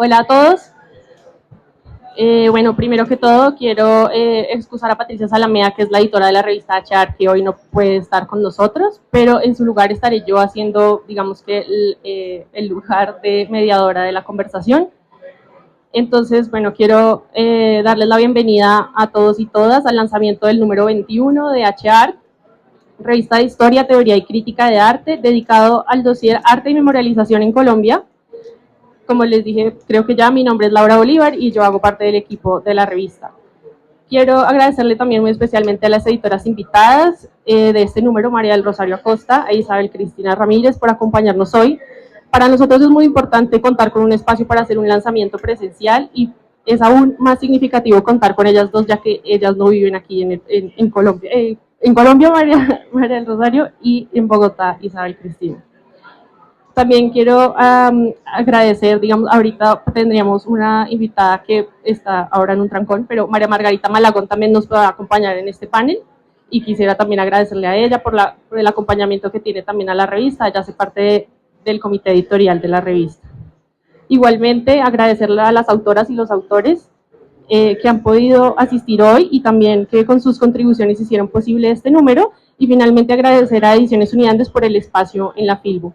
Hola a todos. Bueno, primero que todo quiero excusar a Patricia Salamea, que es la editora de la revista HR, que hoy no puede estar con nosotros, pero en su lugar estaré yo haciendo, digamos que, el lugar de mediadora de la conversación. Entonces, bueno, quiero darles la bienvenida a todos y todas al lanzamiento del número 21 de HR, revista de Historia, Teoría y Crítica de Arte, dedicado al dossier Arte y Memorialización en Colombia. Como les dije, creo que ya mi nombre es Laura Bolívar y yo hago parte del equipo de la revista. Quiero agradecerle también muy especialmente a las editoras invitadas de este número, María del Rosario Acosta e Isabel Cristina Ramírez, por acompañarnos hoy. Para nosotros es muy importante contar con un espacio para hacer un lanzamiento presencial y es aún más significativo contar con ellas dos, ya que ellas no viven aquí en Colombia. En Colombia, María del Rosario, y en Bogotá, Isabel Cristina. También quiero agradecer, digamos, ahorita tendríamos una invitada que está ahora en un trancón, pero María Margarita Malagón también nos va a acompañar en este panel y quisiera también agradecerle a ella por el acompañamiento que tiene también a la revista. Ella hace parte del comité editorial de la revista. Igualmente, agradecerle a las autoras y los autores que han podido asistir hoy y también que con sus contribuciones hicieron posible este número, y finalmente agradecer a Ediciones Uniandes por el espacio en la Filbo.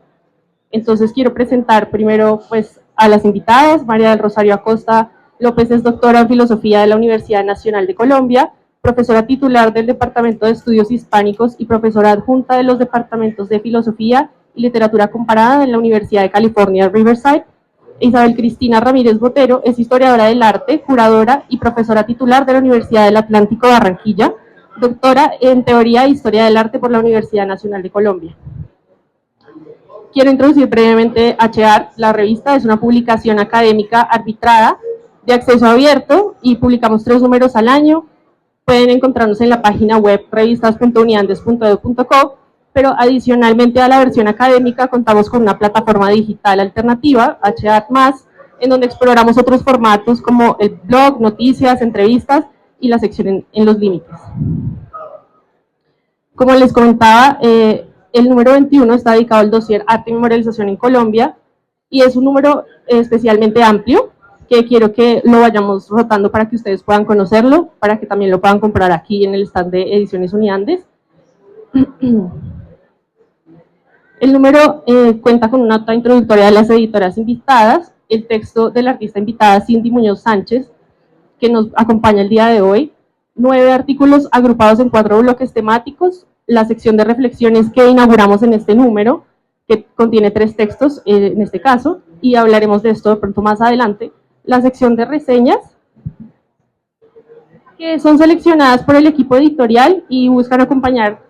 Entonces quiero presentar primero pues a las invitadas. María del Rosario Acosta López es doctora en Filosofía de la Universidad Nacional de Colombia, profesora titular del Departamento de Estudios Hispánicos y profesora adjunta de los departamentos de Filosofía y Literatura Comparada en la Universidad de California, Riverside. Isabel Cristina Ramírez Botero es historiadora del arte, curadora y profesora titular de la Universidad del Atlántico Barranquilla, doctora en Teoría e Historia del Arte por la Universidad Nacional de Colombia. Quiero introducir brevemente HR. La revista es una publicación académica arbitrada de acceso abierto y publicamos 3 números al año. Pueden encontrarnos en la página web revistas.uniandes.edu.co, pero adicionalmente a la versión académica contamos con una plataforma digital alternativa, HR+, en donde exploramos otros formatos como el blog, noticias, entrevistas y la sección en los límites. Como les comentaba, el número 21 está dedicado al dossier Arte y Memorialización en Colombia y es un número especialmente amplio que quiero que lo vayamos rotando para que ustedes puedan conocerlo, para que también lo puedan comprar aquí en el stand de Ediciones Uniandes. El número cuenta con una nota introductoria de las editoras invitadas, el texto de la artista invitada Cindy Muñoz Sánchez, que nos acompaña el día de hoy, 9 artículos agrupados en 4 bloques temáticos, la sección de reflexiones que inauguramos en este número, que contiene 3 textos en este caso, y hablaremos de esto de pronto más adelante, la sección de reseñas, que son seleccionadas por el equipo editorial y buscan acompañar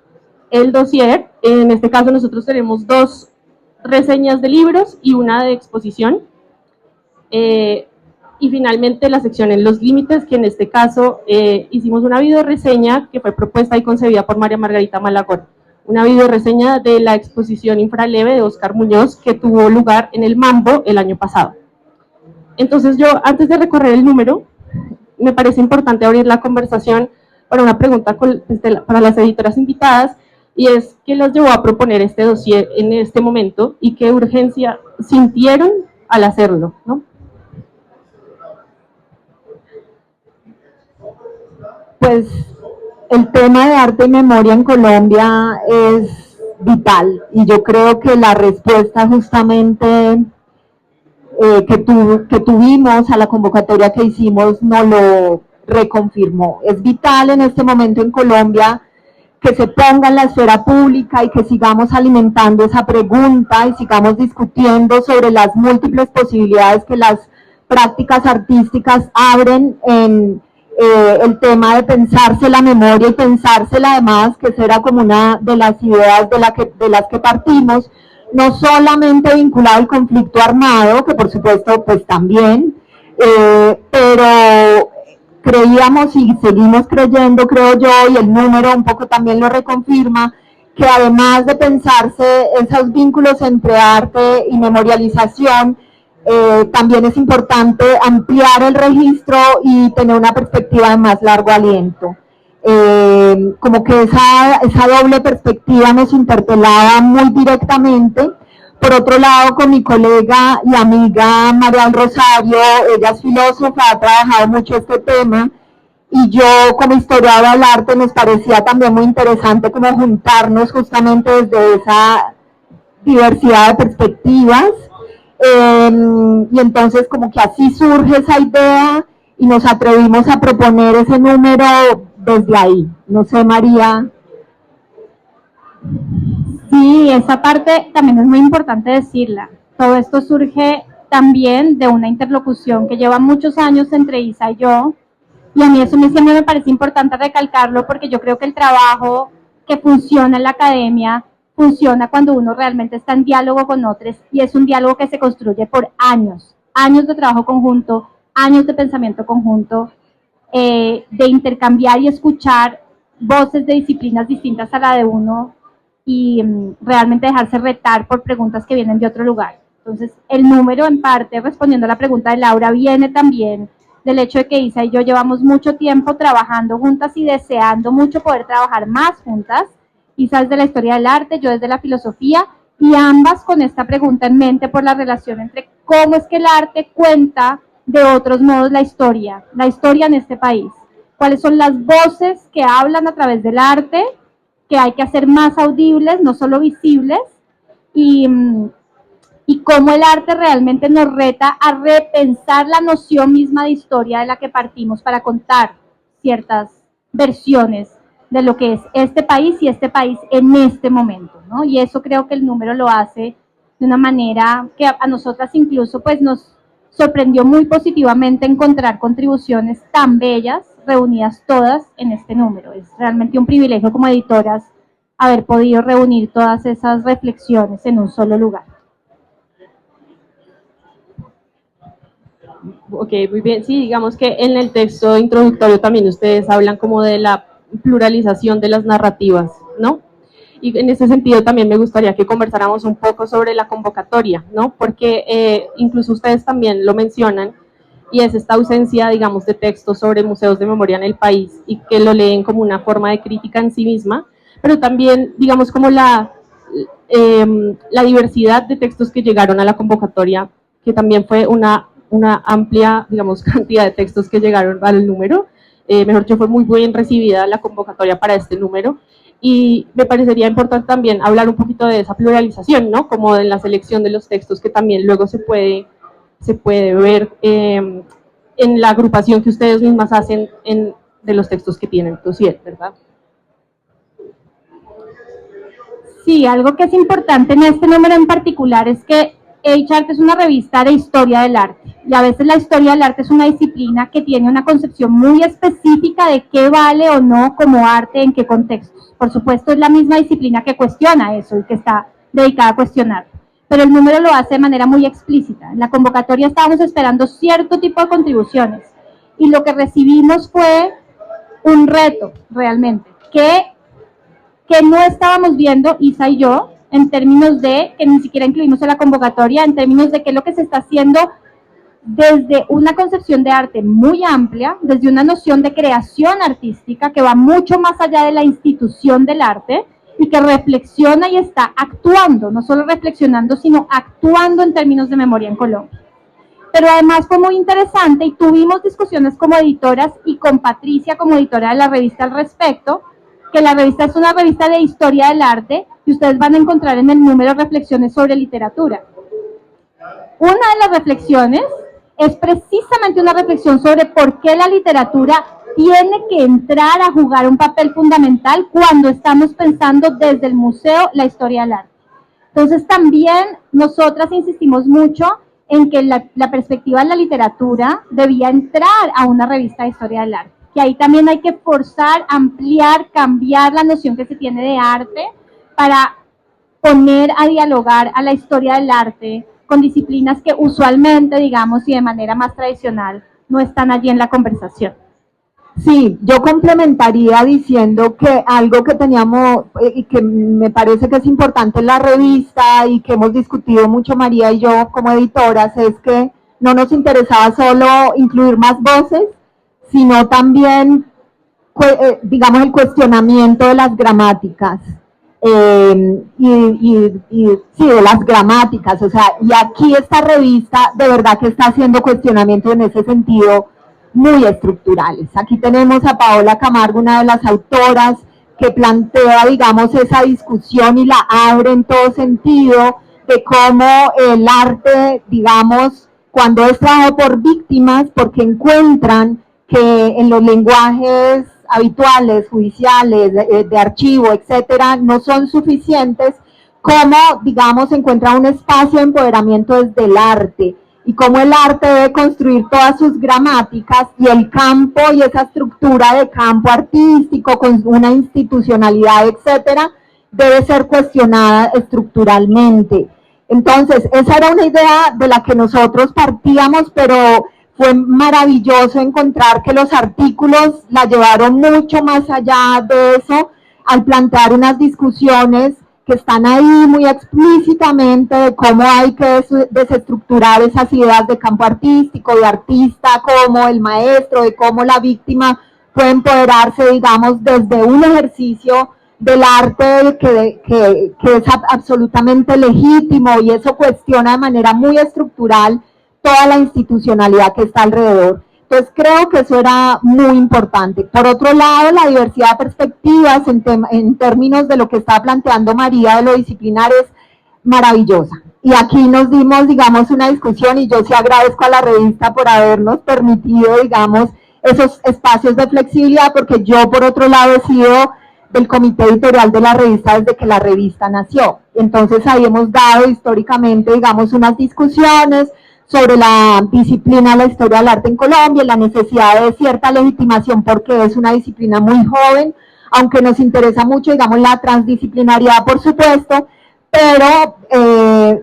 el dossier. En este caso nosotros tenemos 2 reseñas de libros y una de exposición. Y finalmente la sección en los límites, que en este caso hicimos una videoreseña que fue propuesta y concebida por María Margarita Malagón, una videoreseña de la exposición Infraleve de Oscar Muñoz que tuvo lugar en el Mambo el año pasado. Entonces yo, antes de recorrer el número, me parece importante abrir la conversación para una pregunta para las editoras invitadas, y es ¿qué las llevó a proponer este dossier en este momento y qué urgencia sintieron al hacerlo, ¿no? Pues el tema de arte y memoria en Colombia es vital y yo creo que la respuesta justamente que tuvimos a la convocatoria que hicimos nos lo reconfirmó. Es vital en este momento en Colombia que se ponga en la esfera pública y que sigamos alimentando esa pregunta y sigamos discutiendo sobre las múltiples posibilidades que las prácticas artísticas abren en el tema de pensarse la memoria y pensársela además, que será como una de las ideas de las que partimos, no solamente vinculado al conflicto armado, que por supuesto pues también, pero creíamos y seguimos creyendo, creo yo, y el número un poco también lo reconfirma, que además de pensarse esos vínculos entre arte y memorialización, también es importante ampliar el registro y tener una perspectiva de más largo aliento. Como que esa doble perspectiva nos interpelaba muy directamente, Por otro lado, con mi colega y amiga María Rosario, ella es filósofa, ha trabajado mucho este tema, y yo como historiadora del arte nos parecía también muy interesante como juntarnos justamente desde esa diversidad de perspectivas, y entonces como que así surge esa idea y nos atrevimos a proponer ese número desde ahí. No sé, María. Sí, esa parte también es muy importante decirla. Todo esto surge también de una interlocución que lleva muchos años entre Isa y yo, y a mí eso siempre me parece importante recalcarlo porque yo creo que el trabajo que funciona en la academia funciona cuando uno realmente está en diálogo con otros, y es un diálogo que se construye por años, años de trabajo conjunto, años de pensamiento conjunto, de intercambiar y escuchar voces de disciplinas distintas a la de uno, y realmente dejarse retar por preguntas que vienen de otro lugar. Entonces, el número, en parte, respondiendo a la pregunta de Laura, viene también del hecho de que Isa y yo llevamos mucho tiempo trabajando juntas y deseando mucho poder trabajar más juntas. Isa es de la historia del arte, yo desde la filosofía, y ambas con esta pregunta en mente por la relación entre cómo es que el arte cuenta de otros modos la historia en este país. ¿Cuáles son las voces que hablan a través del arte, que hay que hacer más audibles, no solo visibles, y cómo el arte realmente nos reta a repensar la noción misma de historia de la que partimos para contar ciertas versiones de lo que es este país y este país en este momento, ¿no? Y eso creo que el número lo hace de una manera que a nosotras incluso pues nos sorprendió muy positivamente encontrar contribuciones tan bellas reunidas todas en este número. Es realmente un privilegio como editoras haber podido reunir todas esas reflexiones en un solo lugar. Ok, muy bien. Sí, digamos que en el texto introductorio también ustedes hablan como de la pluralización de las narrativas, ¿no? Y en ese sentido también me gustaría que conversáramos un poco sobre la convocatoria, ¿no? Porque incluso ustedes también lo mencionan, y es esta ausencia, digamos, de textos sobre museos de memoria en el país y que lo leen como una forma de crítica en sí misma, pero también, digamos, como la diversidad de textos que llegaron a la convocatoria, que también fue una amplia, digamos, cantidad de textos que llegaron al número. Mejor dicho, fue muy bien recibida la convocatoria para este número, y me parecería importante también hablar un poquito de esa pluralización, ¿no? Como de la selección de los textos que también luego se puede ver en la agrupación que ustedes mismas hacen de los textos que tienen dossier, ¿verdad? Sí, algo que es importante en este número en particular es que H-Art es una revista de historia del arte, y a veces la historia del arte es una disciplina que tiene una concepción muy específica de qué vale o no como arte, en qué contextos. Por supuesto, es la misma disciplina que cuestiona eso y que está dedicada a cuestionar, pero el número lo hace de manera muy explícita. En la convocatoria estábamos esperando cierto tipo de contribuciones, y lo que recibimos fue un reto realmente, que no estábamos viendo Isa y yo, en términos de, que ni siquiera incluimos en la convocatoria, en términos de qué es lo que se está haciendo desde una concepción de arte muy amplia, desde una noción de creación artística que va mucho más allá de la institución del arte y que reflexiona y está actuando, no solo reflexionando, sino actuando en términos de memoria en Colombia. Pero además fue muy interesante y tuvimos discusiones como editoras y con Patricia como editora de la revista al respecto, que la revista es una revista de historia del arte y ustedes van a encontrar en el número reflexiones sobre literatura. Una de las reflexiones es precisamente una reflexión sobre por qué la literatura tiene que entrar a jugar un papel fundamental cuando estamos pensando desde el museo la historia del arte. Entonces también nosotras insistimos mucho en que la perspectiva de la literatura debía entrar a una revista de historia del arte, que ahí también hay que forzar, ampliar, cambiar la noción que se tiene de arte para poner a dialogar a la historia del arte con disciplinas que usualmente, digamos, y de manera más tradicional, no están allí en la conversación. Sí, yo complementaría diciendo que algo que teníamos y que me parece que es importante en la revista y que hemos discutido mucho María y yo como editoras es que no nos interesaba solo incluir más voces, sino también, digamos, el cuestionamiento de las gramáticas. sí, de las gramáticas, o sea, y aquí esta revista de verdad que está haciendo cuestionamientos en ese sentido muy estructurales. Aquí tenemos a Paola Camargo, una de las autoras, que plantea, digamos, esa discusión y la abre en todo sentido de cómo el arte, digamos, cuando es trabajo por víctimas, porque encuentran que en los lenguajes habituales, judiciales, de archivo, etcétera, no son suficientes, como, digamos, encuentra un espacio de empoderamiento desde el arte y cómo el arte debe construir todas sus gramáticas y el campo y esa estructura de campo artístico con una institucionalidad, etcétera, debe ser cuestionada estructuralmente. Entonces, esa era una idea de la que nosotros partíamos, pero fue maravilloso encontrar que los artículos la llevaron mucho más allá de eso, al plantear unas discusiones que están ahí muy explícitamente de cómo hay que desestructurar esas ideas de campo artístico, de artista como el maestro, de cómo la víctima puede empoderarse, digamos, desde un ejercicio del arte que es absolutamente legítimo, y eso cuestiona de manera muy estructural toda la institucionalidad que está alrededor. Entonces creo que eso era muy importante. Por otro lado, la diversidad de perspectivas en términos de lo que está planteando María de lo disciplinar es maravillosa. Y aquí nos dimos, digamos, una discusión, y yo sí agradezco a la revista por habernos permitido, digamos, esos espacios de flexibilidad, porque yo, por otro lado, he sido del comité editorial de la revista desde que la revista nació. Entonces ahí hemos dado históricamente, digamos, unas discusiones sobre la disciplina, la historia del arte en Colombia, la necesidad de cierta legitimación porque es una disciplina muy joven, aunque nos interesa mucho, digamos, la transdisciplinariedad, por supuesto, pero,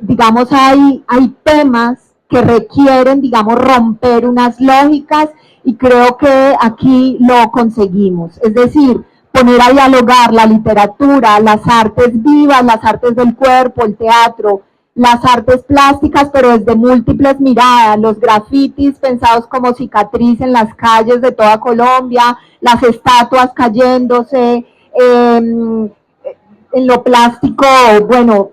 digamos, hay temas que requieren, digamos, romper unas lógicas, y creo que aquí lo conseguimos. Es decir, poner a dialogar la literatura, las artes vivas, las artes del cuerpo, el teatro, las artes plásticas, pero desde múltiples miradas, los grafitis pensados como cicatriz en las calles de toda Colombia, las estatuas cayéndose, en lo plástico, bueno,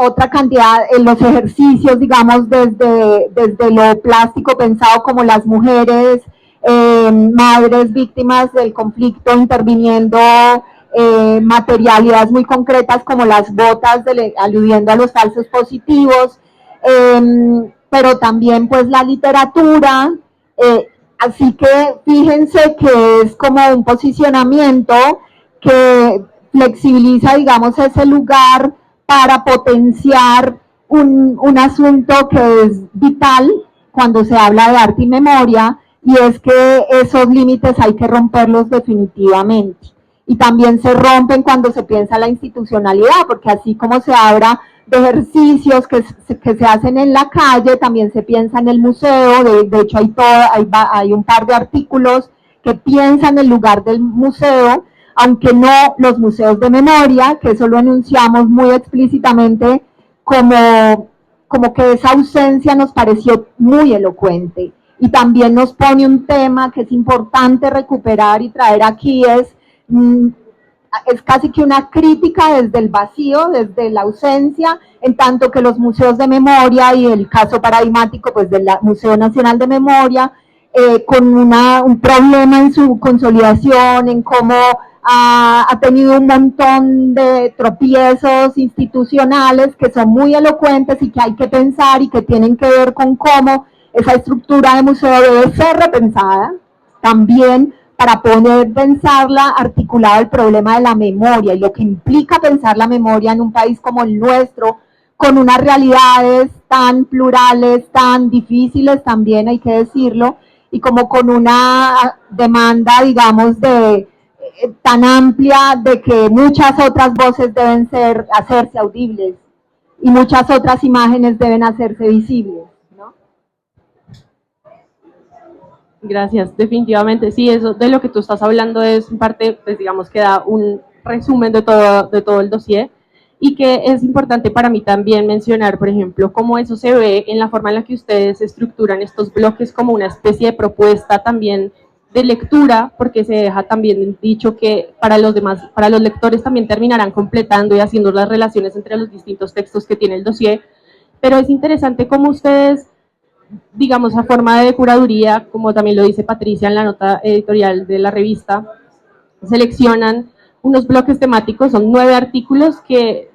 otra cantidad, en los ejercicios, digamos, desde lo plástico pensado como las mujeres, madres víctimas del conflicto interviniendo, materialidades muy concretas como las botas, aludiendo a los falsos positivos, pero también pues la literatura, así que fíjense que es como un posicionamiento que flexibiliza, digamos, ese lugar para potenciar un asunto que es vital cuando se habla de arte y memoria, y es que esos límites hay que romperlos definitivamente. Y también se rompen cuando se piensa la institucionalidad, porque así como se habla de ejercicios que se hacen en la calle, también se piensa en el museo. De hecho hay un par de artículos que piensan el lugar del museo, aunque no los museos de memoria, que eso lo enunciamos muy explícitamente, como que esa ausencia nos pareció muy elocuente. Y también nos pone un tema que es importante recuperar y traer aquí, es casi que una crítica desde el vacío, desde la ausencia, en tanto que los museos de memoria, y el caso paradigmático pues del Museo Nacional de Memoria, con un problema en su consolidación, en cómo ha tenido un montón de tropiezos institucionales que son muy elocuentes y que hay que pensar y que tienen que ver con cómo esa estructura de museo debe ser repensada también, para poder pensarla articulada al problema de la memoria y lo que implica pensar la memoria en un país como el nuestro, con unas realidades tan plurales, tan difíciles también, hay que decirlo, y como con una demanda, digamos, tan amplia de que muchas otras voces deben hacerse audibles y muchas otras imágenes deben hacerse visibles, ¿no? Gracias, definitivamente, sí, eso de lo que tú estás hablando es en parte, pues digamos que da un resumen de todo el dossier, y que es importante para mí también mencionar, por ejemplo, cómo eso se ve en la forma en la que ustedes estructuran estos bloques como una especie de propuesta también de lectura, porque se deja también dicho que para los demás, para los lectores también terminarán completando y haciendo las relaciones entre los distintos textos que tiene el dossier, pero es interesante cómo ustedes, digamos, a forma de curaduría, como también lo dice Patricia en la nota editorial de la revista, seleccionan unos bloques temáticos, son 9 artículos que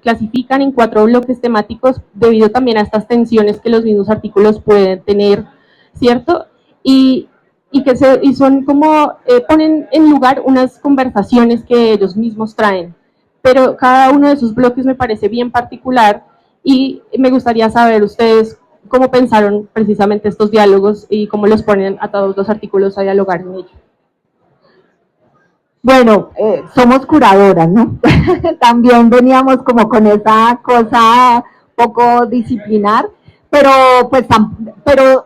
clasifican en 4 bloques temáticos debido también a estas tensiones que los mismos artículos pueden tener, ¿cierto? Y son como, ponen en lugar unas conversaciones que ellos mismos traen, pero cada uno de esos bloques me parece bien particular y me gustaría saber ustedes cómo pensaron precisamente estos diálogos y cómo los ponen a todos los artículos a dialogar en ellos. Bueno, somos curadoras, ¿no? También veníamos como con esa cosa poco disciplinar, pero pues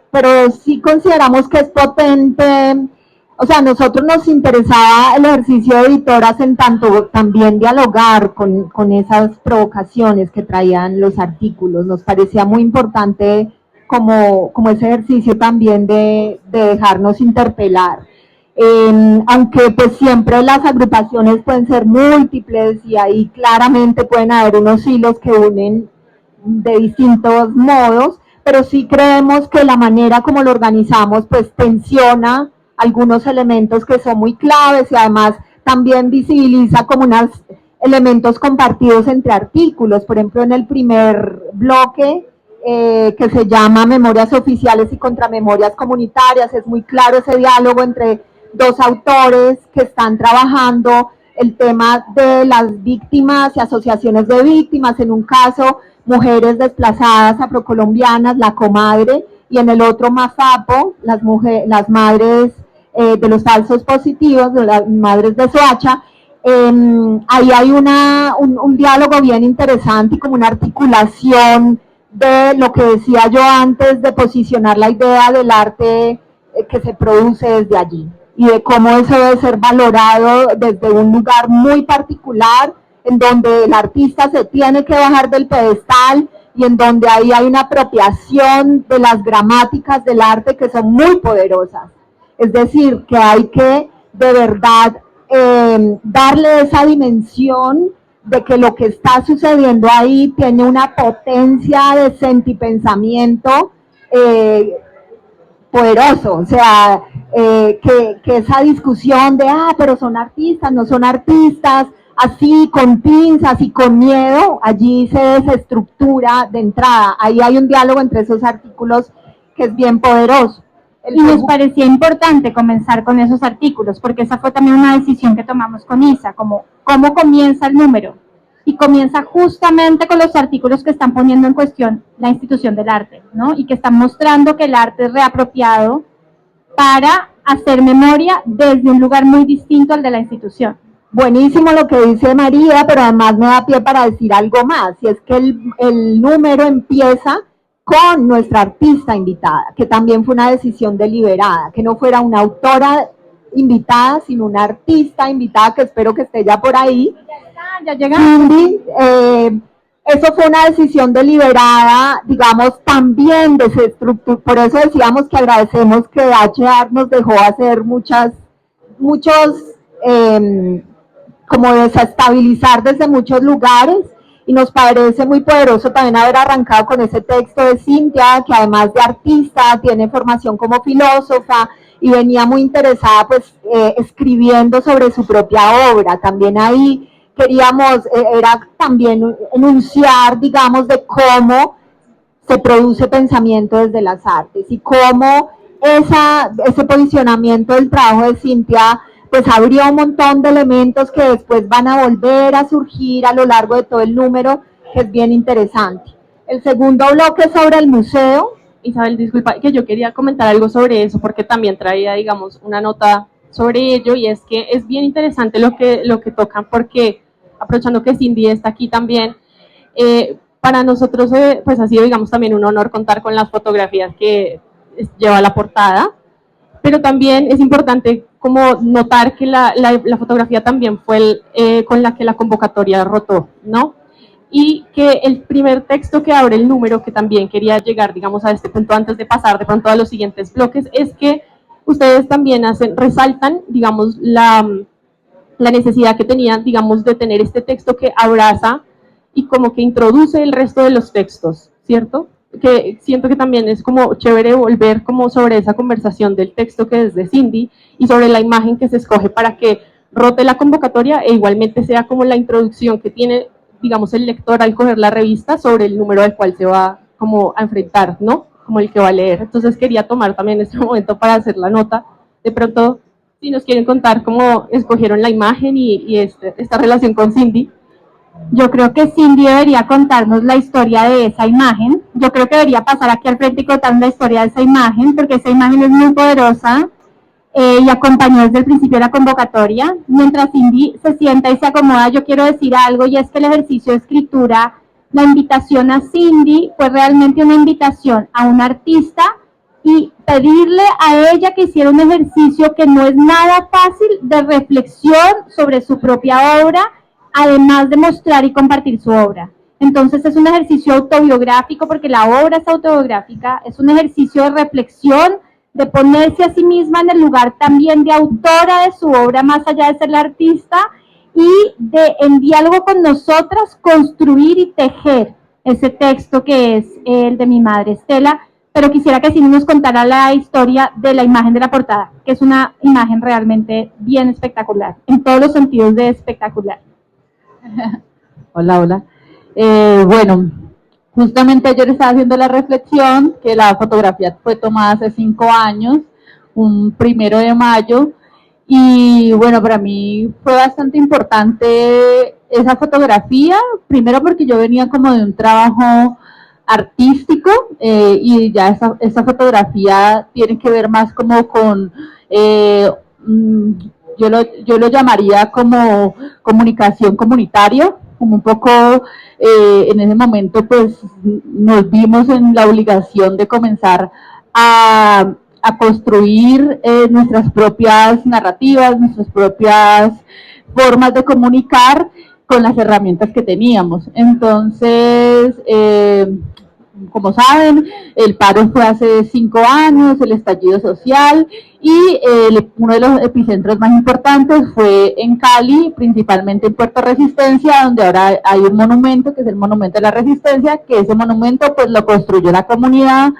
pero sí consideramos que es potente. O sea, a nosotros nos interesaba el ejercicio de editoras en tanto también dialogar con esas provocaciones que traían los artículos. Nos parecía muy importante como ese ejercicio también de dejarnos interpelar. Aunque pues siempre las agrupaciones pueden ser múltiples y ahí claramente pueden haber unos hilos que unen de distintos modos, pero sí creemos que la manera como lo organizamos pues tensiona algunos elementos que son muy claves y además también visibiliza como unos elementos compartidos entre artículos. Por ejemplo, en el primer bloque que se llama Memorias Oficiales y Contramemorias Comunitarias, es muy claro ese diálogo entre dos autores que están trabajando el tema de las víctimas y asociaciones de víctimas, en un caso mujeres desplazadas afrocolombianas, la comadre, y en el otro MAFAPO, las madres de los falsos positivos, de las madres de Soacha. Ahí hay un diálogo bien interesante y como una articulación de lo que decía yo antes, de posicionar la idea del arte que se produce desde allí y de cómo eso debe ser valorado desde un lugar muy particular, en donde el artista se tiene que bajar del pedestal y en donde ahí hay una apropiación de las gramáticas del arte que son muy poderosas. Es decir, que hay que de verdad darle esa dimensión de que lo que está sucediendo ahí tiene una potencia de sentipensamiento poderoso, o sea, que esa discusión de, pero son artistas, no son artistas, así con pinzas y con miedo, allí se desestructura de entrada. Ahí hay un diálogo entre esos artículos que es bien poderoso. Y nos parecía importante comenzar con esos artículos, porque esa fue también una decisión que tomamos con Isa, como cómo comienza el número. Y comienza justamente con los artículos que están poniendo en cuestión la institución del arte, ¿no? Y que están mostrando que el arte es reapropiado para hacer memoria desde un lugar muy distinto al de la institución. Buenísimo lo que dice María, pero además me da pie para decir algo más, y es que el número empieza con nuestra artista invitada, que también fue una decisión deliberada, que no fuera una autora invitada, sino una artista invitada, que espero que esté ya por ahí. Ya llegamos. Cindy, eso fue una decisión deliberada, digamos, también desestructurada. Por eso decíamos que agradecemos que HR nos dejó hacer muchos, como desestabilizar desde muchos lugares, y nos parece muy poderoso también haber arrancado con ese texto de Cintia, que además de artista, tiene formación como filósofa, y venía muy interesada pues escribiendo sobre su propia obra. También ahí queríamos, era también enunciar, digamos, de cómo se produce pensamiento desde las artes y cómo ese posicionamiento del trabajo de Cintia pues abrió un montón de elementos que después van a volver a surgir a lo largo de todo el número, que es bien interesante. El segundo bloque es sobre el museo. Isabel, disculpa, que yo quería comentar algo sobre eso, porque también traía, digamos, una nota sobre ello, y es que es bien interesante lo que tocan, porque aprovechando que Cindy está aquí también, para nosotros pues ha sido, digamos, también un honor contar con las fotografías que lleva la portada, pero también es importante como notar que la fotografía también fue con la que la convocatoria rotó, ¿no? Y que el primer texto que abre el número, que también quería llegar, digamos, a este punto antes de pasar de pronto a los siguientes bloques, es que ustedes también resaltan, digamos, la necesidad que tenían, digamos, de tener este texto que abraza y como que introduce el resto de los textos, ¿cierto? Que siento que también es como chévere volver como sobre esa conversación del texto que es de Cindy y sobre la imagen que se escoge para que rote la convocatoria e igualmente sea como la introducción que tiene, digamos, el lector al coger la revista sobre el número al cual se va como a enfrentar, ¿no? Como el que va a leer. Entonces quería tomar también este momento para hacer la nota. De pronto, si nos quieren contar cómo escogieron la imagen y esta relación con Cindy. Yo creo que Cindy debería contarnos la historia de esa imagen. Yo creo que debería pasar aquí al frente y contarnos la historia de esa imagen, porque esa imagen es muy poderosa y acompañó desde el principio de la convocatoria. Mientras Cindy se sienta y se acomoda, yo quiero decir algo, y es que el ejercicio de escritura, la invitación a Cindy fue realmente una invitación a un artista y pedirle a ella que hiciera un ejercicio que no es nada fácil de reflexión sobre su propia obra, además de mostrar y compartir su obra. Entonces es un ejercicio autobiográfico, porque la obra es autobiográfica, es un ejercicio de reflexión, de ponerse a sí misma en el lugar también de autora de su obra, más allá de ser la artista, y de, en diálogo con nosotras, construir y tejer ese texto que es el de mi madre Estela. Pero quisiera que Cindy nos contara la historia de la imagen de la portada, que es una imagen realmente bien espectacular, en todos los sentidos de espectacular. Hola, hola. Bueno, justamente ayer estaba haciendo la reflexión que la fotografía fue tomada hace 5 años, un 1 de mayo, y bueno, para mí fue bastante importante esa fotografía, primero porque yo venía como de un trabajo artístico y ya esa fotografía tiene que ver más como con... yo lo llamaría como comunicación comunitaria, como un poco en ese momento pues nos vimos en la obligación de comenzar a construir nuestras propias narrativas, nuestras propias formas de comunicar con las herramientas que teníamos. Entonces, como saben, el paro fue hace 5 años, el estallido social, y uno de los epicentros más importantes fue en Cali, principalmente en Puerto Resistencia, donde ahora hay un monumento, que es el Monumento de la Resistencia, que ese monumento pues lo construyó la comunidad,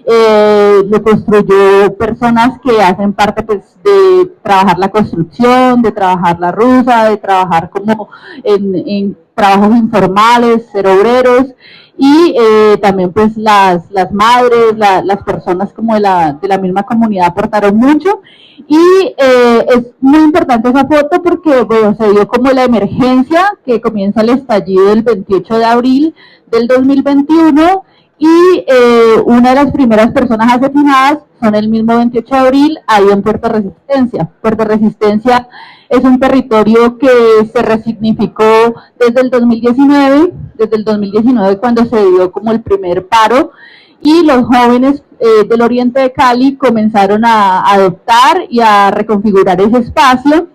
lo construyó personas que hacen parte pues, de trabajar la construcción, de trabajar la rusa, de trabajar como en trabajos informales, ser obreros, y también pues las madres, las personas como de la misma comunidad aportaron mucho, y es muy importante esa foto porque bueno, se dio como la emergencia que comienza el estallido el 28 de abril del 2021, y una de las primeras personas asesinadas son el mismo 28 de abril ahí en Puerto Resistencia. Puerto Resistencia es un territorio que se resignificó desde el 2019 cuando se dio como el primer paro, y los jóvenes del oriente de Cali comenzaron a adoptar y a reconfigurar ese espacio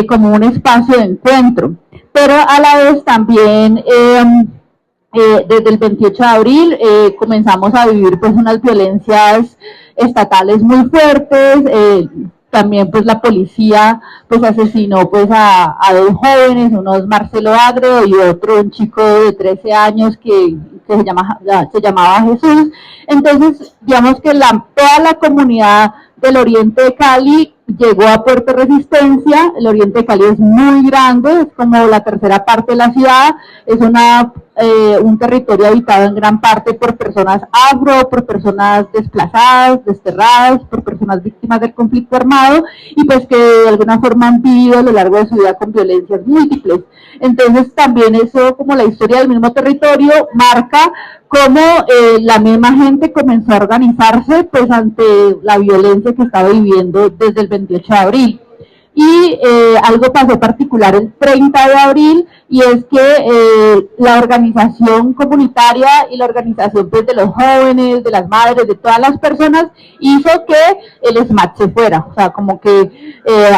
como un espacio de encuentro, pero a la vez también desde el 28 de abril comenzamos a vivir pues unas violencias estatales muy fuertes, también pues la policía pues asesinó pues a 2 jóvenes, uno es Marcelo Agro y otro un chico de 13 años que se llamaba Jesús. Entonces digamos que toda la comunidad del oriente de Cali llegó a Puerto Resistencia. El oriente de Cali es muy grande, es como la tercera parte de la ciudad, es un territorio habitado en gran parte por personas afro, por personas desplazadas, desterradas, por personas víctimas del conflicto armado, y pues que de alguna forma han vivido a lo largo de su vida con violencias múltiples. Entonces también eso, como la historia del mismo territorio, marca cómo la misma gente comenzó a organizarse pues ante la violencia que estaba viviendo desde el 28 de abril. Y algo pasó particular el 30 de abril, y es que la organización comunitaria y la organización pues, de los jóvenes, de las madres, de todas las personas, hizo que el SMAT se fuera. O sea, como que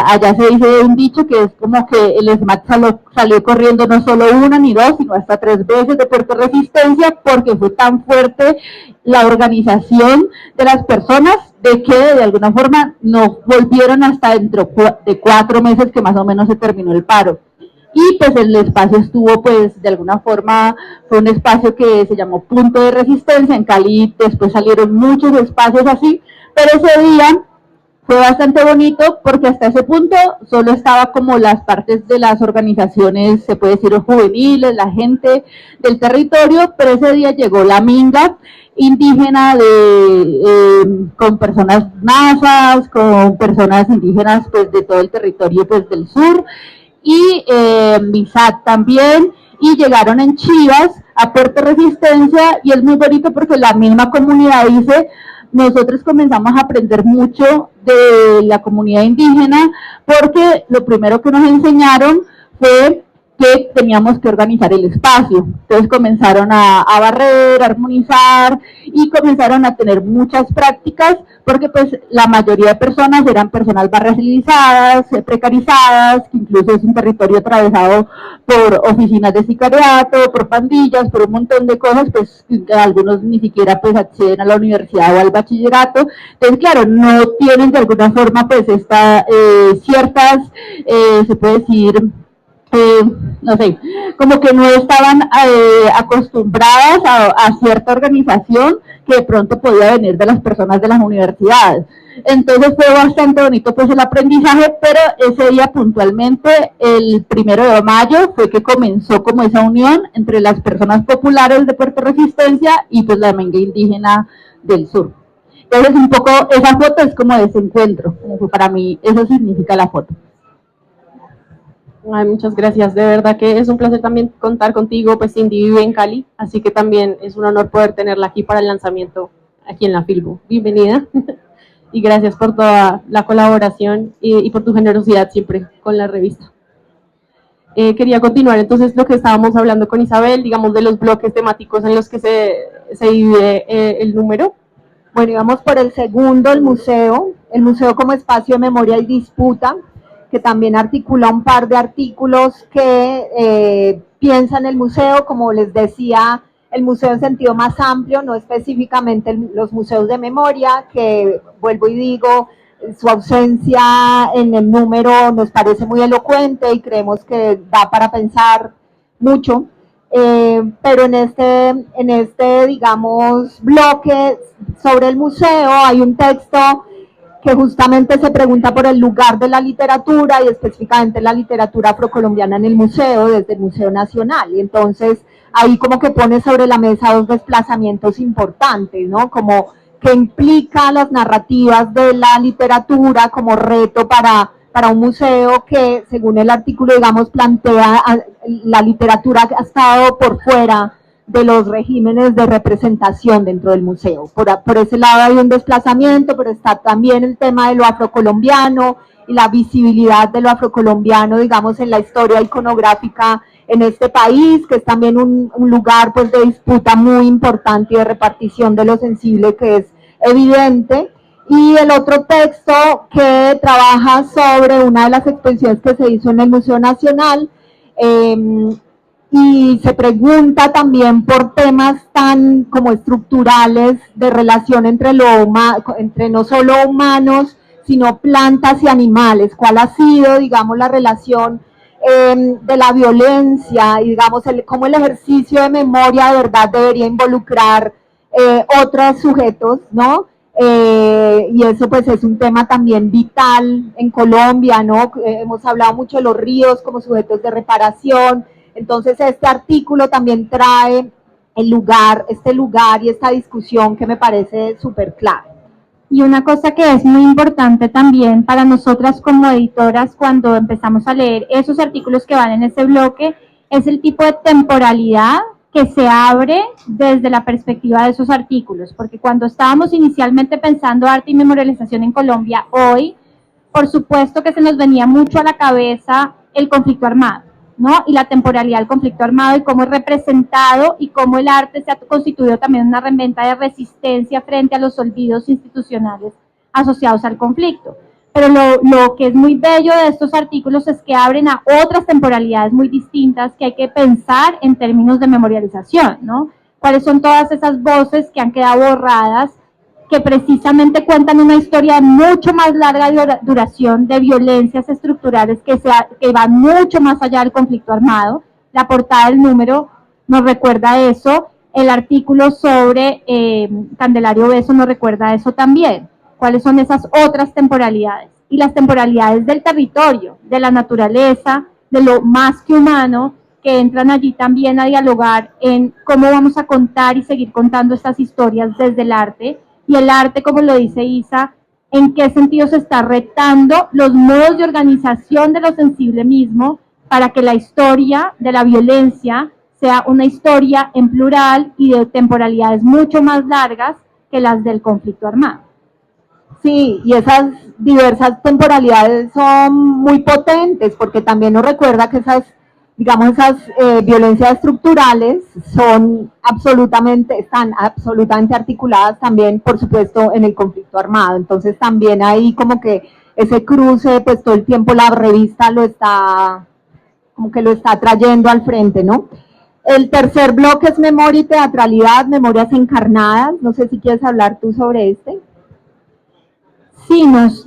allá se dice un dicho que es como que el SMAT salió corriendo no solo 1 ni 2, sino hasta 3 veces de Puerto Resistencia, porque fue tan fuerte la organización de las personas de que de alguna forma no volvieron hasta dentro de 4 meses que más o menos se terminó el paro. Y pues el espacio estuvo pues de alguna forma, fue un espacio que se llamó punto de resistencia. En Cali después salieron muchos espacios así, pero ese día fue bastante bonito porque hasta ese punto solo estaba como las partes de las organizaciones, se puede decir juveniles, la gente del territorio, pero ese día llegó la minga indígena con personas nazas, con personas indígenas pues de todo el territorio pues del sur, y MISAC también, y llegaron en chivas a Puerto Resistencia, y es muy bonito porque la misma comunidad dice, nosotros comenzamos a aprender mucho de la comunidad indígena, porque lo primero que nos enseñaron fue que teníamos que organizar el espacio. Entonces comenzaron a barrer, a armonizar, y comenzaron a tener muchas prácticas, porque pues la mayoría de personas eran personas barracializadas, precarizadas, que incluso es un territorio atravesado por oficinas de sicariato, por pandillas, por un montón de cosas, pues algunos ni siquiera pues acceden a la universidad o al bachillerato. Entonces claro, no tienen de alguna forma pues ciertas, se puede decir, no sé, como que no estaban acostumbradas a cierta organización que de pronto podía venir de las personas de las universidades. Entonces fue bastante bonito pues el aprendizaje, pero ese día puntualmente, el 1 de mayo, fue que comenzó como esa unión entre las personas populares de Puerto Resistencia y pues la minga indígena del sur. Entonces un poco esa foto es como de ese encuentro, como que para mí eso significa la foto. Ay, muchas gracias, de verdad que es un placer también contar contigo, pues Cindy vive en Cali, así que también es un honor poder tenerla aquí para el lanzamiento aquí en la Filbo. Bienvenida y gracias por toda la colaboración y por tu generosidad siempre con la revista. Quería continuar entonces lo que estábamos hablando con Isabel, digamos de los bloques temáticos en los que se divide el número. Bueno, íbamos por el segundo, el museo como espacio de memoria y disputa, que también articula un par de artículos que piensan el museo, como les decía, el museo en sentido más amplio, no específicamente los museos de memoria, que vuelvo y digo, su ausencia en el número nos parece muy elocuente y creemos que da para pensar mucho. Pero en este, digamos, bloque sobre el museo hay un texto que justamente se pregunta por el lugar de la literatura y específicamente la literatura afrocolombiana en el museo, desde el Museo Nacional. Y entonces ahí como que pone sobre la mesa dos desplazamientos importantes, ¿no? Como que implica las narrativas de la literatura como reto para un museo que, según el artículo, digamos, plantea la literatura que ha estado por fuera de los regímenes de representación dentro del museo. Por ese lado hay un desplazamiento, pero está también el tema de lo afrocolombiano y la visibilidad de lo afrocolombiano, digamos, en la historia iconográfica en este país, que es también un lugar pues de disputa muy importante y de repartición de lo sensible, que es evidente. Y el otro texto que trabaja sobre una de las exposiciones que se hizo en el Museo Nacional, y se pregunta también por temas tan como estructurales de relación entre no solo humanos, sino plantas y animales. ¿Cuál ha sido, digamos, la relación de la violencia y, digamos, cómo el ejercicio de memoria de verdad debería involucrar otros sujetos, ¿no? Y eso pues es un tema también vital en Colombia, ¿no? Hemos hablado mucho de los ríos como sujetos de reparación. Entonces este artículo también trae este lugar y esta discusión que me parece súper clave. Y una cosa que es muy importante también para nosotras como editoras cuando empezamos a leer esos artículos que van en ese bloque es el tipo de temporalidad que se abre desde la perspectiva de esos artículos, porque cuando estábamos inicialmente pensando arte y memorialización en Colombia, hoy, por supuesto que se nos venía mucho a la cabeza el conflicto armado, ¿no? Y la temporalidad del conflicto armado y cómo es representado y cómo el arte se ha constituido también una herramienta de resistencia frente a los olvidos institucionales asociados al conflicto. Pero lo que es muy bello de estos artículos es que abren a otras temporalidades muy distintas que hay que pensar en términos de memorialización, ¿no? ¿Cuáles son todas esas voces que han quedado borradas que precisamente cuentan una historia de mucho más larga duración de violencias estructurales que van mucho más allá del conflicto armado. La portada del número nos recuerda eso, el artículo sobre Candelario Beso nos recuerda eso también. ¿Cuáles son esas otras temporalidades? Y las temporalidades del territorio, de la naturaleza, de lo más que humano, que entran allí también a dialogar en cómo vamos a contar y seguir contando estas historias desde el arte. Y el arte, como lo dice Isa, en qué sentido se está retando los modos de organización de lo sensible mismo para que la historia de la violencia sea una historia en plural y de temporalidades mucho más largas que las del conflicto armado. Sí, y esas diversas temporalidades son muy potentes porque también nos recuerda que esas violencias estructurales están absolutamente articuladas también, por supuesto, en el conflicto armado. Entonces también ahí como que ese cruce, pues todo el tiempo la revista lo está trayendo al frente, ¿no? El tercer bloque es memoria y teatralidad, memorias encarnadas. No sé si quieres hablar tú sobre este. Sí, nos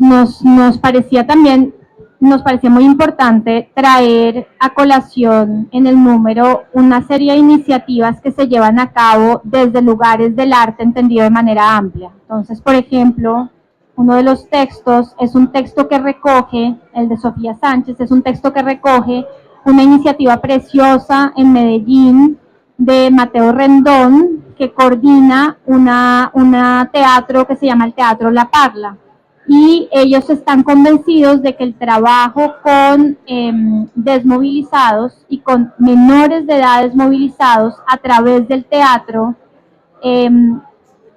parecía muy importante traer a colación en el número una serie de iniciativas que se llevan a cabo desde lugares del arte entendido de manera amplia. Entonces, por ejemplo, uno de los textos es un texto que recoge, el de Sofía Sánchez, es un texto que recoge una iniciativa preciosa en Medellín de Mateo Rendón, que coordina una teatro que se llama el Teatro La Parla. Y ellos están convencidos de que el trabajo con desmovilizados y con menores de edad desmovilizados a través del teatro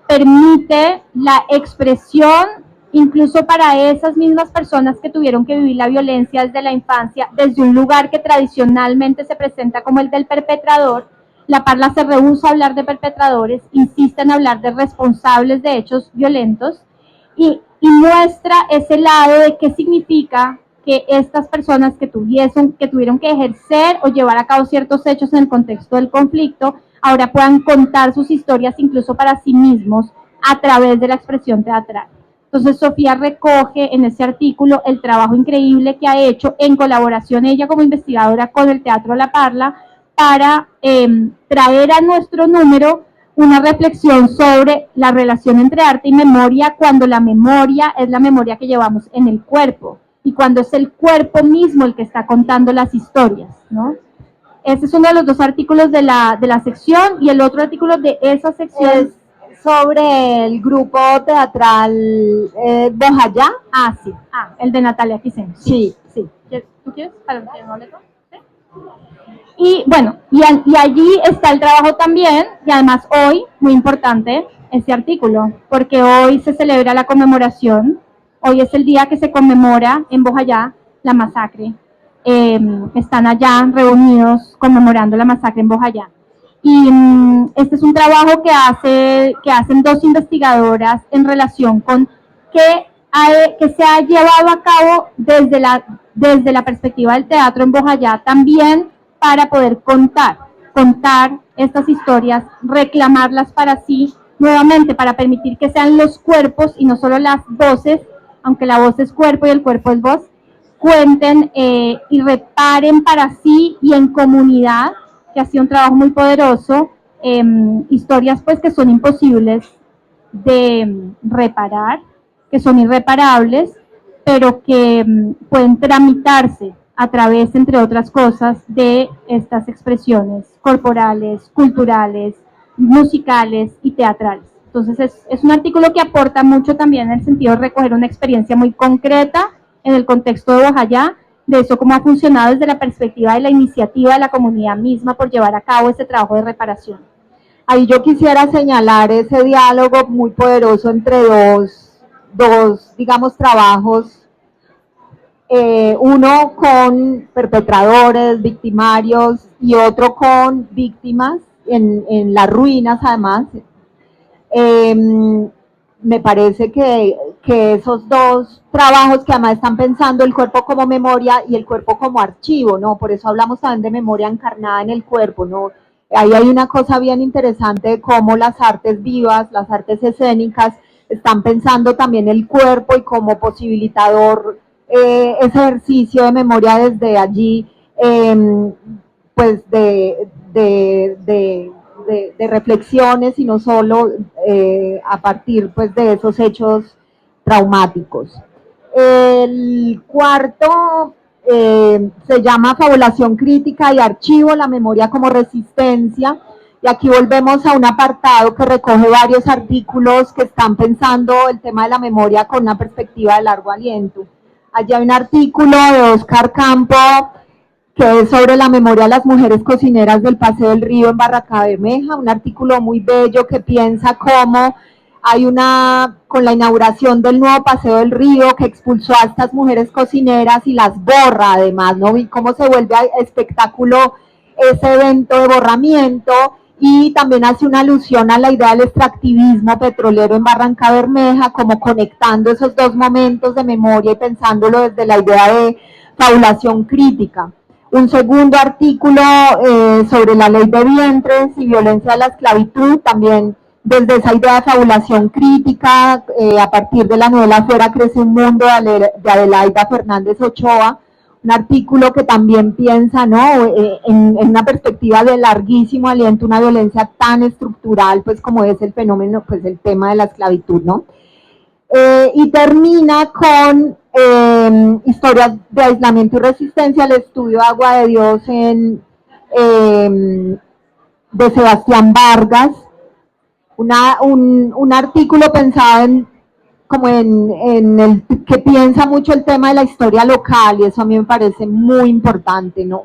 permite la expresión incluso para esas mismas personas que tuvieron que vivir la violencia desde la infancia, desde un lugar que tradicionalmente se presenta como el del perpetrador. La Parla se rehúsa a hablar de perpetradores, insiste en hablar de responsables de hechos violentos y muestra ese lado de qué significa que estas personas que tuvieron que ejercer o llevar a cabo ciertos hechos en el contexto del conflicto, ahora puedan contar sus historias incluso para sí mismos a través de la expresión teatral. Entonces Sofía recoge en ese artículo el trabajo increíble que ha hecho en colaboración ella como investigadora con el Teatro La Parla para traer a nuestro número una reflexión sobre la relación entre arte y memoria cuando la memoria es la memoria que llevamos en el cuerpo y cuando es el cuerpo mismo el que está contando las historias, ¿no? Ese es uno de los dos artículos de la sección y el otro artículo de esa sección es sobre el grupo teatral Bojayá. Ah, sí, el de Natalia Quiseno. Sí. ¿Tú quieres? ¿Para que no le toque? ¿Sí? Y bueno, y allí está el trabajo también, y además hoy, muy importante, este artículo, porque hoy se celebra la conmemoración, hoy es el día que se conmemora en Bojayá la masacre. Están allá reunidos conmemorando la masacre en Bojayá. Y este es un trabajo que hacen dos investigadoras en relación con que se ha llevado a cabo desde la perspectiva del teatro en Bojayá también para poder contar estas historias, reclamarlas para sí, nuevamente para permitir que sean los cuerpos y no solo las voces, aunque la voz es cuerpo y el cuerpo es voz, cuenten y reparen para sí y en comunidad, que ha sido un trabajo muy poderoso, historias pues que son imposibles de reparar, que son irreparables, pero que pueden tramitarse a través, entre otras cosas, de estas expresiones corporales, culturales, musicales y teatrales. Entonces es un artículo que aporta mucho también en el sentido de recoger una experiencia muy concreta en el contexto de Bojayá, de eso cómo ha funcionado desde la perspectiva de la iniciativa de la comunidad misma por llevar a cabo ese trabajo de reparación. Ahí yo quisiera señalar ese diálogo muy poderoso entre dos digamos, trabajos, uno con perpetradores, victimarios y otro con víctimas en las ruinas además. Me parece que esos dos trabajos que además están pensando el cuerpo como memoria y el cuerpo como archivo, ¿no? Por eso hablamos también de memoria encarnada en el cuerpo, ¿no? Ahí hay una cosa bien interesante de cómo las artes vivas, las artes escénicas, están pensando también el cuerpo y como posibilitador ese ejercicio de memoria desde allí, pues de reflexiones y no solo a partir pues de esos hechos traumáticos. El cuarto se llama Fabulación Crítica y Archivo, la memoria como resistencia, y aquí volvemos a un apartado que recoge varios artículos que están pensando el tema de la memoria con una perspectiva de largo aliento. Allí hay un artículo de Oscar Campo que es sobre la memoria de las mujeres cocineras del Paseo del Río en Barranca Bermeja, un artículo muy bello que piensa cómo hay con la inauguración del nuevo Paseo del Río que expulsó a estas mujeres cocineras y las borra además, ¿no? Y cómo se vuelve espectáculo ese evento de borramiento, y también hace una alusión a la idea del extractivismo petrolero en Barranca Bermeja, como conectando esos dos momentos de memoria y pensándolo desde la idea de fabulación crítica. Un segundo artículo sobre la ley de vientres y violencia de la esclavitud, también desde esa idea de fabulación crítica, a partir de la novela Fuera crece un mundo de Adelaida Fernández Ochoa, un artículo que también piensa, ¿no?, en una perspectiva de larguísimo aliento, una violencia tan estructural, pues como es el fenómeno, pues el tema de la esclavitud, ¿no? Y termina con historias de aislamiento y resistencia, el estudio Agua de Dios de Sebastián Vargas, un artículo pensado como en el que piensa mucho el tema de la historia local, y eso a mí me parece muy importante, ¿no?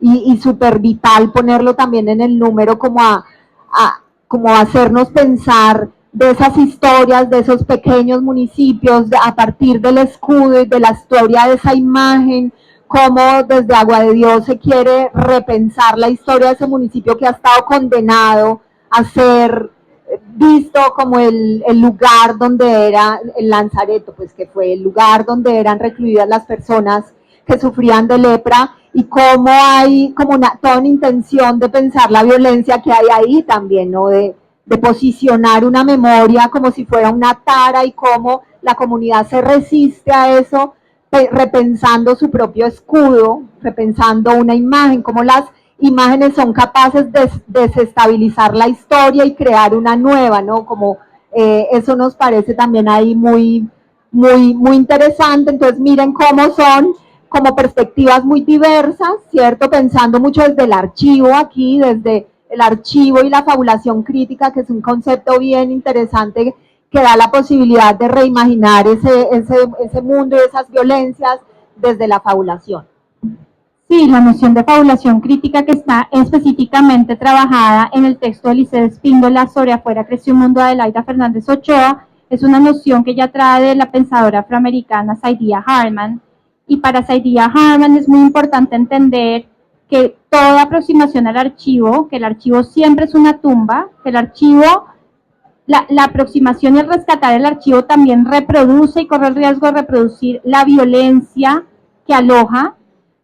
Y súper vital ponerlo también en el número como como hacernos pensar de esas historias, de esos pequeños municipios, a partir del escudo y de la historia de esa imagen, cómo desde Agua de Dios se quiere repensar la historia de ese municipio que ha estado condenado a ser visto como el lugar donde era el Lanzareto, pues que fue el lugar donde eran recluidas las personas que sufrían de lepra, y cómo hay como toda una intención de pensar la violencia que hay ahí también, ¿no? De posicionar una memoria como si fuera una tara, y cómo la comunidad se resiste a eso, repensando su propio escudo, repensando una imagen, cómo las imágenes son capaces de desestabilizar la historia y crear una nueva, ¿no? Como eso nos parece también ahí muy interesante. Entonces miren cómo son como perspectivas muy diversas, ¿cierto? Pensando mucho desde el archivo aquí, desde el archivo y la fabulación crítica, que es un concepto bien interesante que da la posibilidad de reimaginar ese mundo y esas violencias desde la fabulación. Sí, la noción de fabulación crítica, que está específicamente trabajada en el texto de Liceo Espíndola sobre Afuera creció un mundo de Adelaida Fernández Ochoa, es una noción que ya trae de la pensadora afroamericana Saidiya Harman, y para Saidiya Harman es muy importante entender que toda aproximación al archivo, que el archivo siempre es una tumba, que el archivo, la aproximación y el rescatar el archivo también reproduce y corre el riesgo de reproducir la violencia que aloja,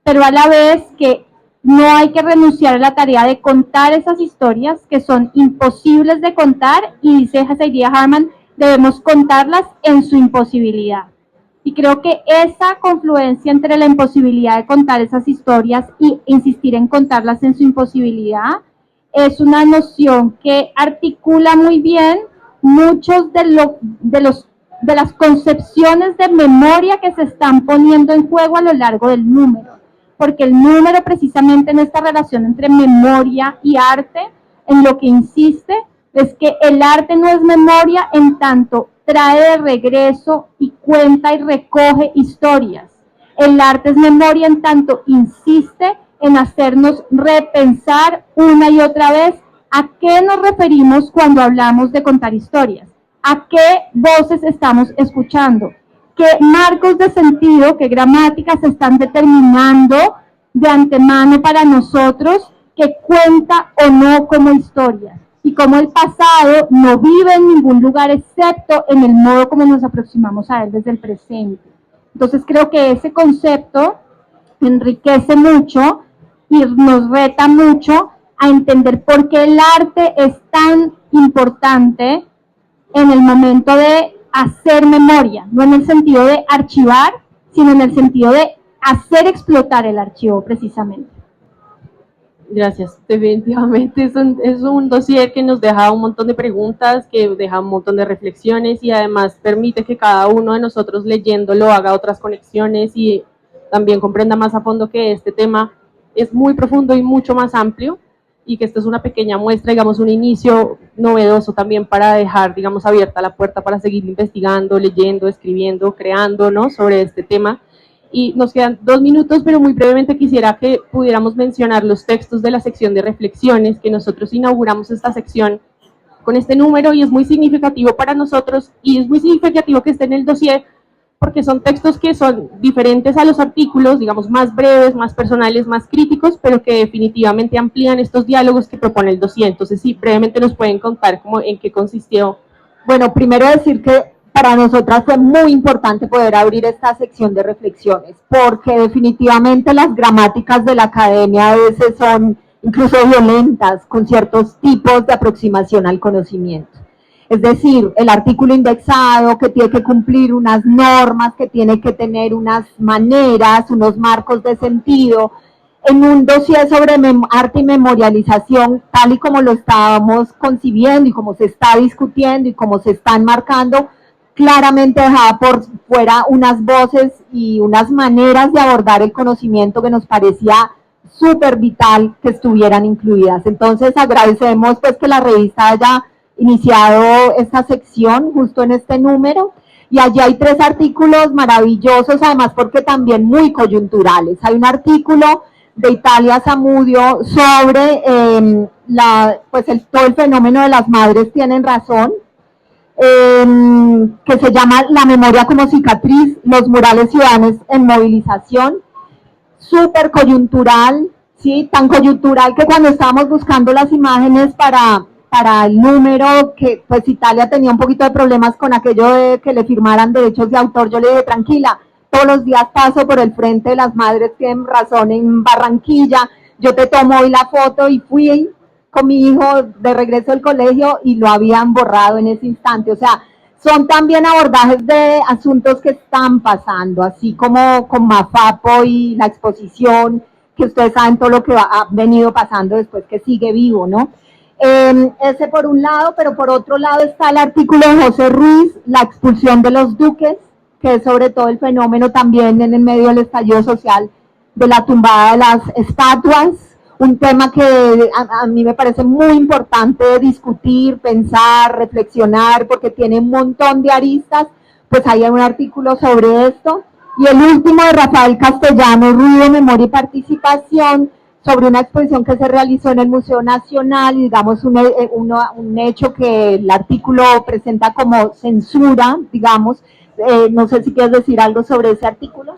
pero a la vez que no hay que renunciar a la tarea de contar esas historias que son imposibles de contar, y dice Saidiya Harman, debemos contarlas en su imposibilidad. Y creo que esa confluencia entre la imposibilidad de contar esas historias y insistir en contarlas en su imposibilidad es una noción que articula muy bien muchos de las concepciones de memoria que se están poniendo en juego a lo largo del número. Porque el número, precisamente en esta relación entre memoria y arte, en lo que insiste es que el arte no es memoria en tanto trae de regreso y cuenta y recoge historias. El arte es memoria en tanto insiste en hacernos repensar una y otra vez a qué nos referimos cuando hablamos de contar historias, a qué voces estamos escuchando, qué marcos de sentido, qué gramáticas se están determinando de antemano para nosotros, que cuenta o no como historia, y cómo el pasado no vive en ningún lugar excepto en el modo como nos aproximamos a él desde el presente. Entonces creo que ese concepto enriquece mucho y nos reta mucho a entender por qué el arte es tan importante en el momento de hacer memoria, no en el sentido de archivar, sino en el sentido de hacer explotar el archivo precisamente. Gracias. Definitivamente es un dossier que nos deja un montón de preguntas, que deja un montón de reflexiones y además permite que cada uno de nosotros leyéndolo haga otras conexiones y también comprenda más a fondo que este tema es muy profundo y mucho más amplio y que esto es una pequeña muestra, digamos, un inicio novedoso también para dejar, digamos, abierta la puerta para seguir investigando, leyendo, escribiendo, creando, ¿no?, sobre este tema. Y nos quedan 2 minutos, pero muy brevemente quisiera que pudiéramos mencionar los textos de la sección de reflexiones, que nosotros inauguramos esta sección con este número y es muy significativo para nosotros y es muy significativo que esté en el dossier porque son textos que son diferentes a los artículos, digamos, más breves, más personales, más críticos, pero que definitivamente amplían estos diálogos que propone el dossier. Entonces, sí, brevemente nos pueden contar cómo, en qué consistió. Bueno, primero decir que para nosotras fue muy importante poder abrir esta sección de reflexiones, porque definitivamente las gramáticas de la academia a veces son incluso violentas con ciertos tipos de aproximación al conocimiento. Es decir, el artículo indexado que tiene que cumplir unas normas, que tiene que tener unas maneras, unos marcos de sentido. En un dossier sobre arte y memorialización, tal y como lo estábamos concibiendo y como se está discutiendo y como se están marcando, claramente dejaba por fuera unas voces y unas maneras de abordar el conocimiento que nos parecía súper vital que estuvieran incluidas. Entonces agradecemos pues que la revista haya iniciado esta sección justo en este número y allí hay 3 artículos maravillosos, además porque también muy coyunturales. Hay un artículo de Italia Zamudio sobre todo el fenómeno de las madres tienen razón, que se llama La memoria como cicatriz, los murales ciudadanos en movilización, súper coyuntural, ¿sí? Tan coyuntural que cuando estábamos buscando las imágenes para el número, que pues Italia tenía un poquito de problemas con aquello de que le firmaran derechos de autor, yo le dije, tranquila, todos los días paso por el frente de las madres tienen razón en Barranquilla, yo te tomo hoy la foto y fui con mi hijo de regreso del colegio y lo habían borrado en ese instante. O sea, son también abordajes de asuntos que están pasando, así como con Mafapo y la exposición, que ustedes saben todo lo que ha venido pasando después que sigue vivo, ¿no? Ese por un lado, pero por otro lado está el artículo de José Ruiz, La expulsión de los duques, que es sobre todo el fenómeno también en el medio del estallido social de la tumbada de las estatuas, un tema que a mí me parece muy importante discutir, pensar, reflexionar, porque tiene un montón de aristas, pues hay un artículo sobre esto. Y el último de Rafael Castellano, Ruido, Memoria y Participación, sobre una exposición que se realizó en el Museo Nacional, y digamos un hecho que el artículo presenta como censura, digamos. No sé si quieres decir algo sobre ese artículo.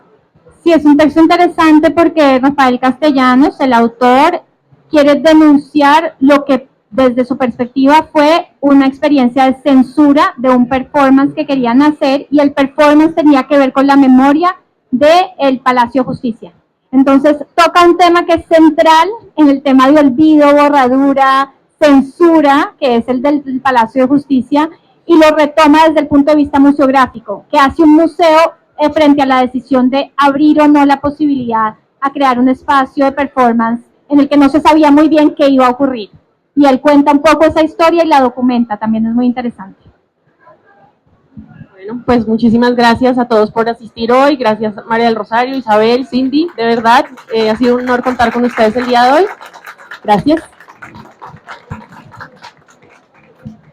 Sí, es un texto interesante porque Rafael Castellanos, el autor, quiere denunciar lo que desde su perspectiva fue una experiencia de censura de un performance que querían hacer, y el performance tenía que ver con la memoria del Palacio de Justicia. Entonces toca un tema que es central en el tema de olvido, borradura, censura, que es el del Palacio de Justicia, y lo retoma desde el punto de vista museográfico, que hace un museo frente a la decisión de abrir o no la posibilidad a crear un espacio de performance en el que no se sabía muy bien qué iba a ocurrir. Y él cuenta un poco esa historia y la documenta, también es muy interesante. Bueno, pues muchísimas gracias a todos por asistir hoy, gracias María del Rosario, Isabel, Cindy, de verdad, ha sido un honor contar con ustedes el día de hoy. Gracias.